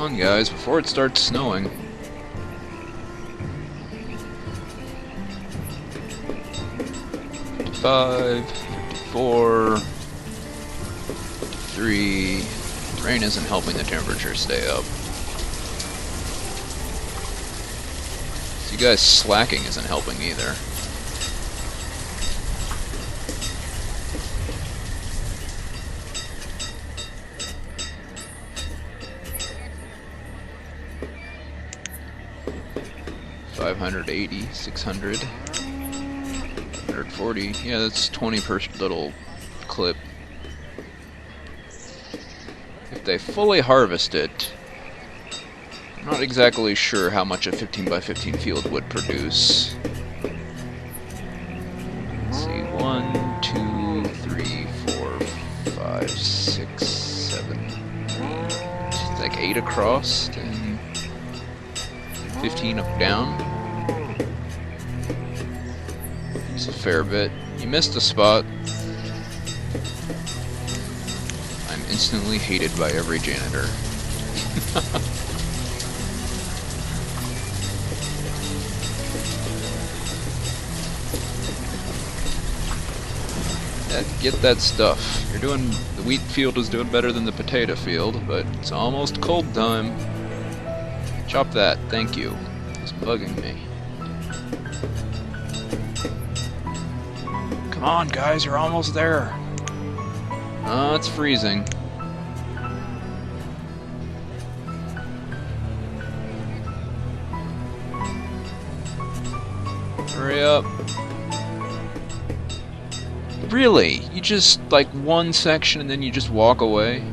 on, guys, before it starts snowing. Five, 54, 3. Rain isn't helping the temperature stay up. So you guys slacking isn't helping either. $580, 600, 140. Yeah, that's 20 per little clip. If they fully harvest it, I'm not exactly sure how much a 15 by 15 field would produce. Let's see, 1, 2, 3, 4, 5, 6, 7, 8. It's like 8 across, 10, 15 up down. It's a fair bit. You missed a spot. I'm instantly hated by every janitor. Get that stuff. You're doing, the wheat field is doing better than the potato field, but it's almost cold time. Chop that, thank you. It's bugging me. Come on, guys, you're almost there. Oh, it's freezing. Hurry up. Really? You just, like, one section and then you just walk away?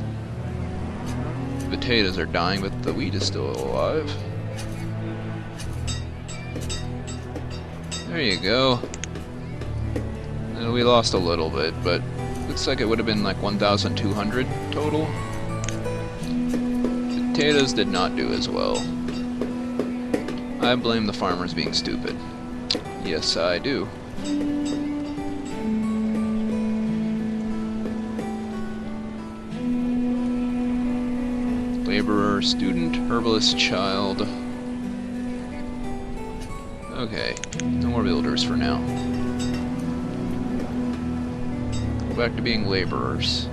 The potatoes are dying, but the wheat is still alive. There you go. We lost a little bit, but looks like it would have been like 1,200 total. Potatoes did not do as well. I blame the farmers being stupid. Yes, I do. Laborer, student, herbalist, child. Okay, no more builders for now. Go back to being laborers.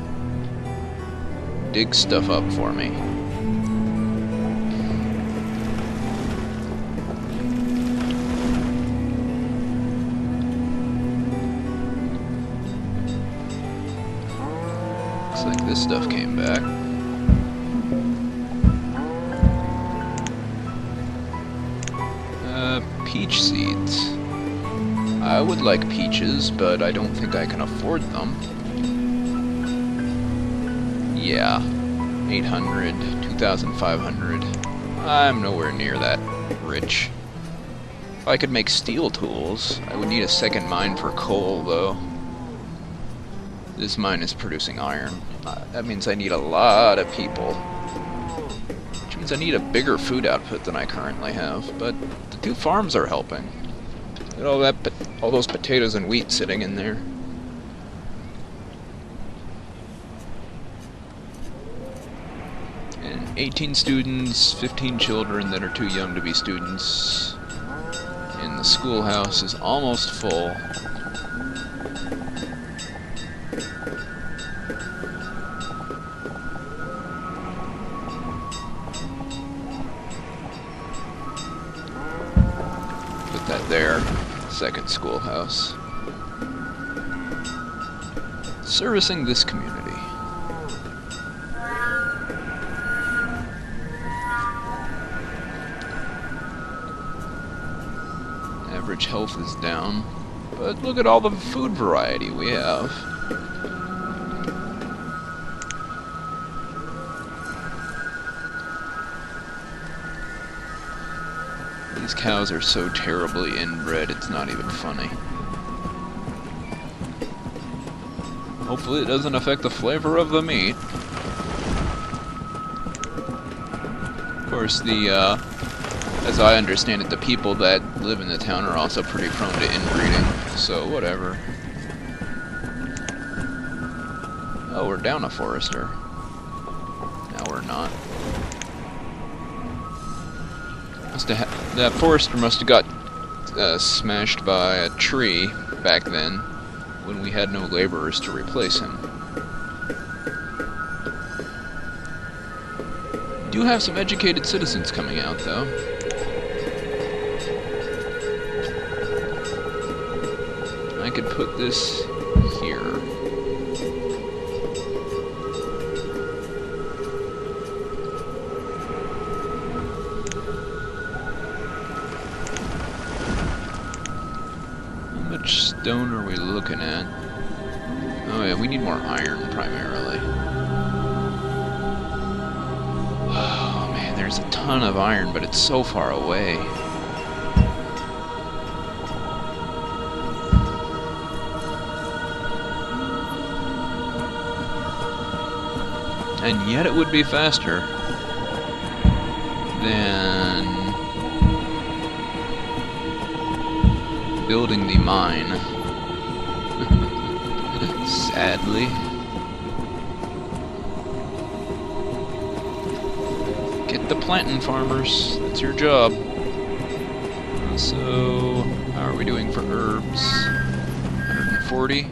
Dig stuff up for me. Looks like this stuff came back. Peach seeds. I would like peaches, but I don't think I can afford them. Yeah, 800, 2,500. I'm nowhere near that rich. If I could make steel tools, I would need a second mine for coal, though. This mine is producing iron. That means I need a lot of people. Which means I need a bigger food output than I currently have, but the two farms are helping. Look at all those potatoes and wheat sitting in there. And 18 students, 15 children that are too young to be students. And the schoolhouse is almost full. Put that there. Second schoolhouse. Servicing this community. Average health is down, but look at all the food variety we have. These cows are so terribly inbred, it's not even funny. Hopefully it doesn't affect the flavor of the meat. Of course, as I understand it, the people that live in the town are also pretty prone to inbreeding, so whatever. Oh, we're down a forester. Now we're not. That forester must have got smashed by a tree back then, when we had no laborers to replace him. We do have some educated citizens coming out, though. I could put this here. How much stone are we looking at? Oh yeah, we need more iron primarily. Oh man, there's a ton of iron, but it's so far away. And yet it would be faster than building the mine. Sadly. Get the planting, farmers. That's your job. So, how are we doing for herbs? 140?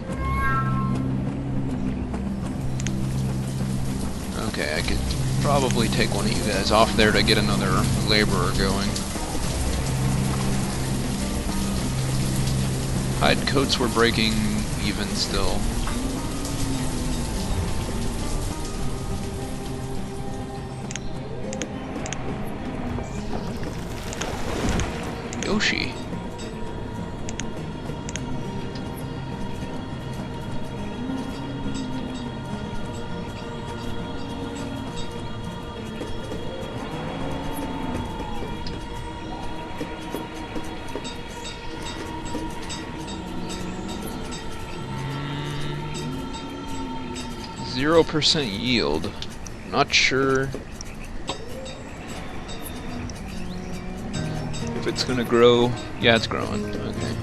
Okay, I could probably take one of you guys off there to get another laborer going. Hide coats were breaking even still. Yoshi. 0% yield. Not sure if it's gonna grow. Yeah, it's growing. Okay.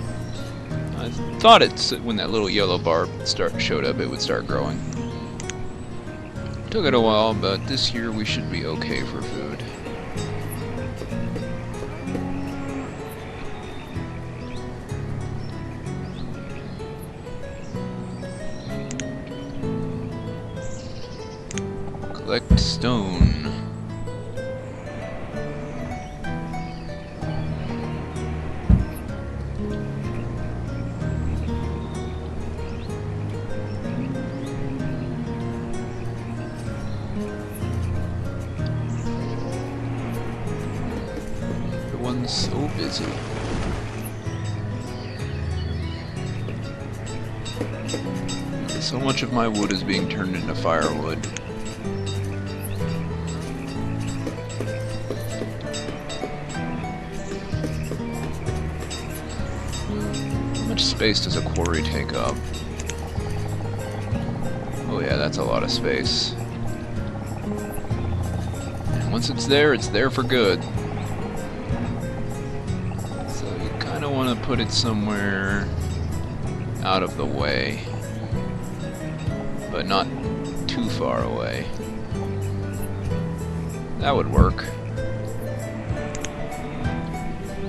I thought when that little yellow bar showed up, it would start growing. Took it a while, but this year we should be okay for food. Collect stone. Everyone's so busy. So much of my wood is being turned into firewood. How much space does a quarry take up? Oh yeah, that's a lot of space. And once it's there for good. So you kind of want to put it somewhere out of the way, but not too far away. That would work.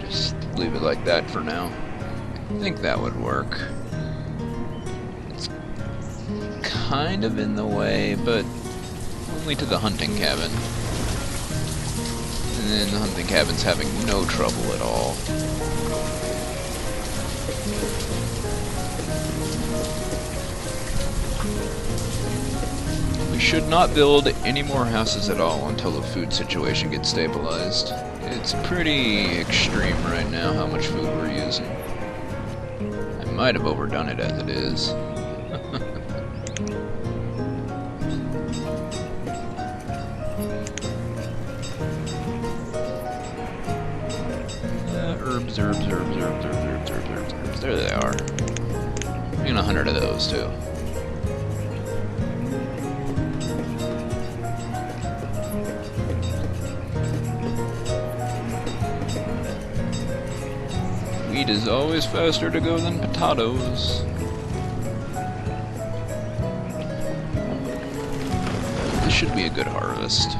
Just leave it like that for now. I think that would work. It's kind of in the way, but only to the hunting cabin. And then the hunting cabin's having no trouble at all. We should not build any more houses at all until the food situation gets stabilized. It's pretty extreme right now how much food we're using. I might have overdone it as it is. Herbs. There they are. And 100 of those too. Wheat is always faster to go than potatoes. This should be a good harvest.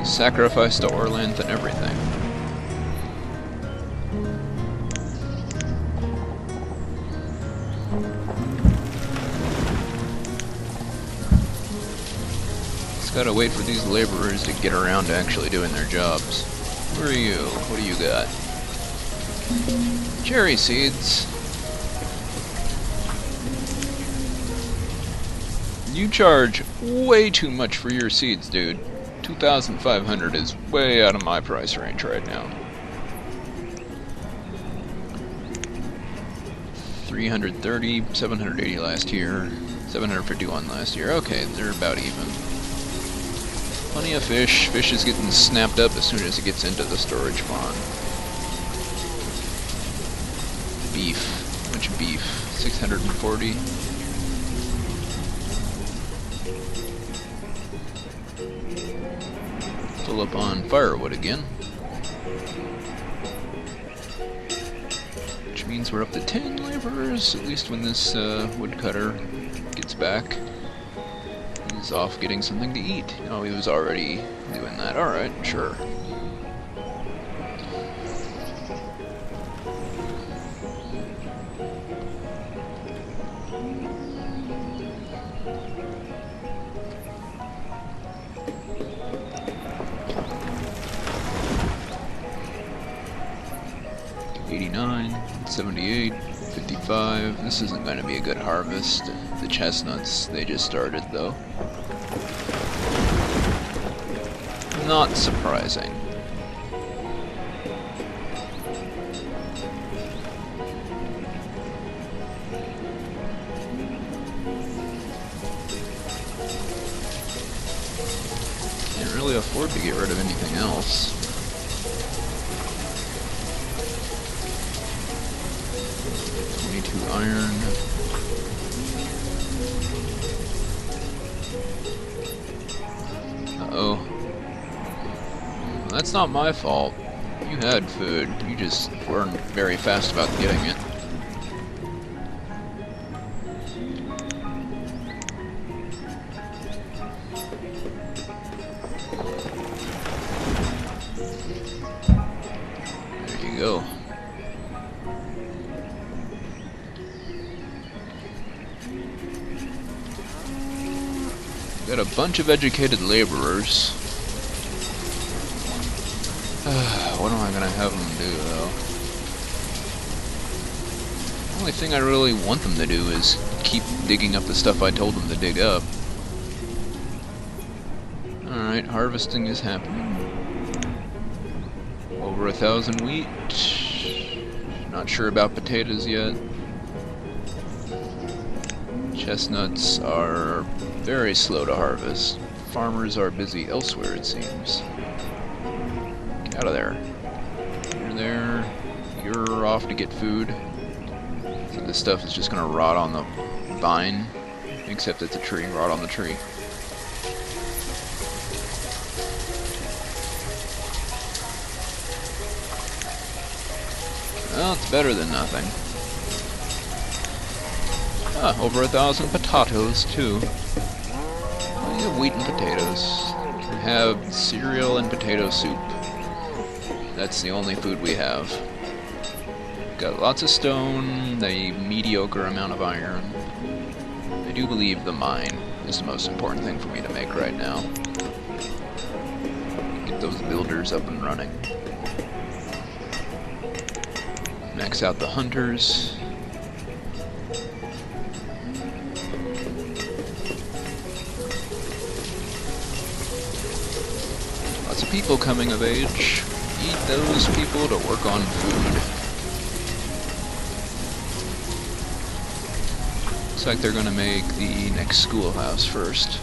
Sacrifice to Orlanth and everything. Just gotta wait for these laborers to get around to actually doing their jobs. Where are you? What do you got? Cherry seeds. You charge way too much for your seeds, dude. 2,500 is way out of my price range right now. 330, 780 last year, 751 last year. Okay, they're about even. Plenty of fish. Fish is getting snapped up as soon as it gets into the storage pond. Beef. How much beef? 640. Fill up on firewood again. Which means we're up to 10 laborers, at least when this woodcutter gets back. He's off getting something to eat. Oh, he was already doing that. Alright, sure. $78, $55. This isn't going to be a good harvest. The chestnuts, they just started though. Not surprising. Can't really afford to get rid of anything else. Iron. Uh-oh. Well, that's not my fault. You had food. You just weren't very fast about getting it. There you go. Got a bunch of educated laborers. What am I gonna have them do, though? The only thing I really want them to do is keep digging up the stuff I told them to dig up. Alright, harvesting is happening. Over 1,000 wheat. Not sure about potatoes yet. Chestnuts are very slow to harvest. Farmers are busy elsewhere, it seems. Get out of there. You're there. You're off to get food. So this stuff is just gonna rot on the vine. Except it's a tree. Rot on the tree. Well, it's better than nothing. Ah, over 1,000 potatoes, too. Oh, you have wheat and potatoes. We have cereal and potato soup. That's the only food we have. Got lots of stone, a mediocre amount of iron. I do believe the mine is the most important thing for me to make right now. Get those builders up and running. Max out the hunters. Lots of people coming of age. Need those people to work on food. Looks like they're gonna make the next schoolhouse first.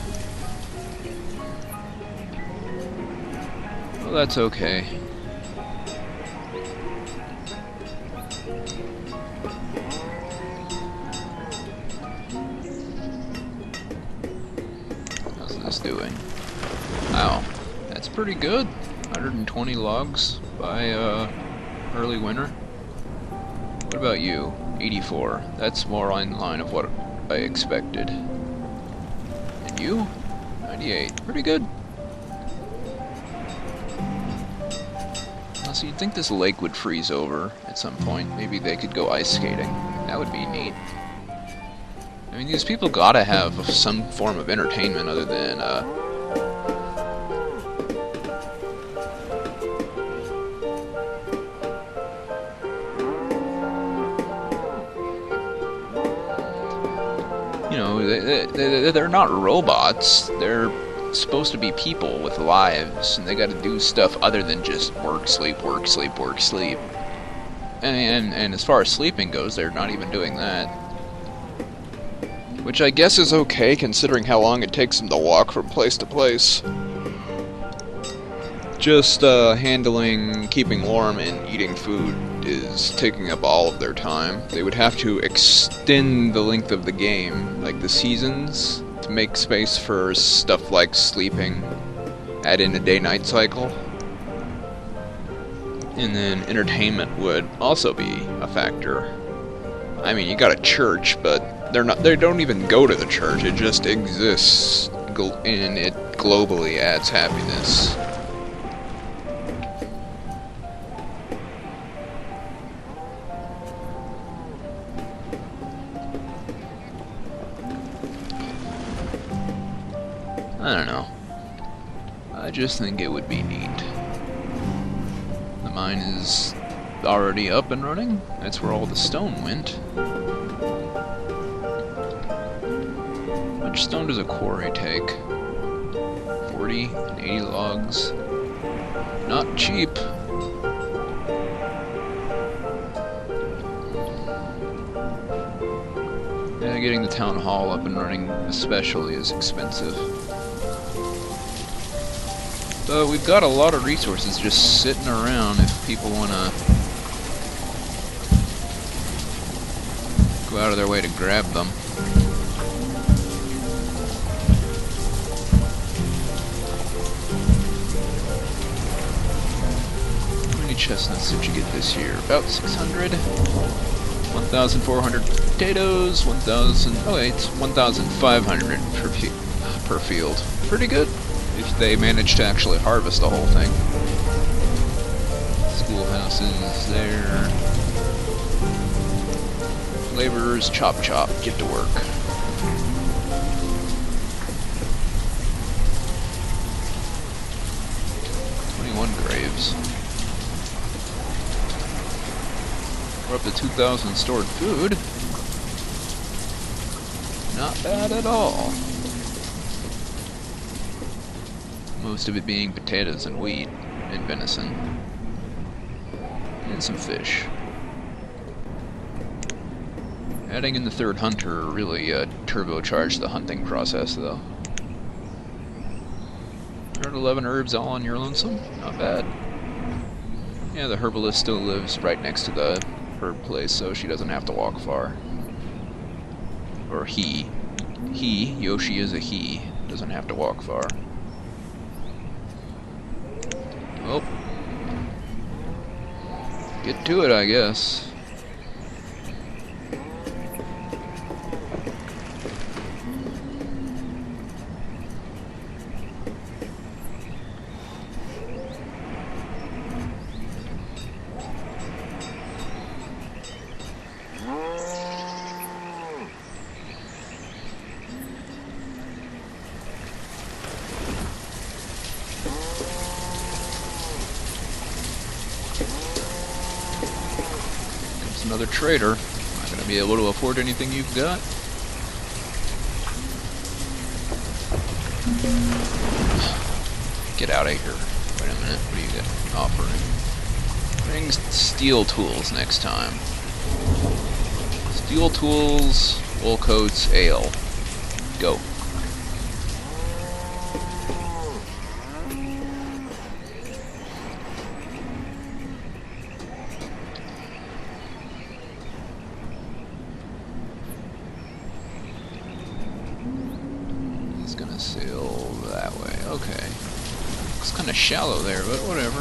Well, that's okay. How's this doing? Wow, that's pretty good. 120 logs by early winter. What about you? 84. That's more in line of what I expected. And you? 98. Pretty good. So you'd think this lake would freeze over at some point. Maybe they could go ice skating. That would be neat. I mean, these people gotta have some form of entertainment other than, you know, they're not robots. They're supposed to be people with lives, and they gotta do stuff other than just work, sleep, work, sleep, work, sleep. And as far as sleeping goes, they're not even doing that. Which I guess is okay, considering how long it takes them to walk from place to place. Just handling, keeping warm, and eating food is taking up all of their time. They would have to extend the length of the game, like the seasons, to make space for stuff like sleeping, add in a day-night cycle. And then entertainment would also be a factor. I mean, you got a church, but they don't even go to the church. It just exists, and it globally adds happiness. I don't know. I just think it would be neat. The mine is already up and running. That's where all the stone went. How much stone does a quarry take? 40 and 80 logs. Not cheap. Yeah, getting the town hall up and running especially is expensive. But we've got a lot of resources just sitting around if people want to go out of their way to grab them. How many chestnuts did you get this year? About 600? 1,400 potatoes, 1,000... oh wait, it's 1,500 per field. Pretty good. If they manage to actually harvest the whole thing. Schoolhouses there. Laborers, chop chop, get to work. Graves. We're up to 2,000 stored food. Not bad at all. Most of it being potatoes and wheat and venison. And some fish. Adding in the third hunter really turbocharged the hunting process, though. 111 herbs all on your lonesome? Not bad. Yeah, the herbalist still lives right next to the herb place, so she doesn't have to walk far. Or he. Yoshi is a he. Doesn't have to walk far. Well. Get to it, I guess. Another trader. Not gonna be able to afford anything you've got. Get out of here. Wait a minute. What do you got offering? Bring steel tools next time. Steel tools, wool coats, ale. Go. Gonna sail that way. Okay. Looks kind of shallow there, but whatever.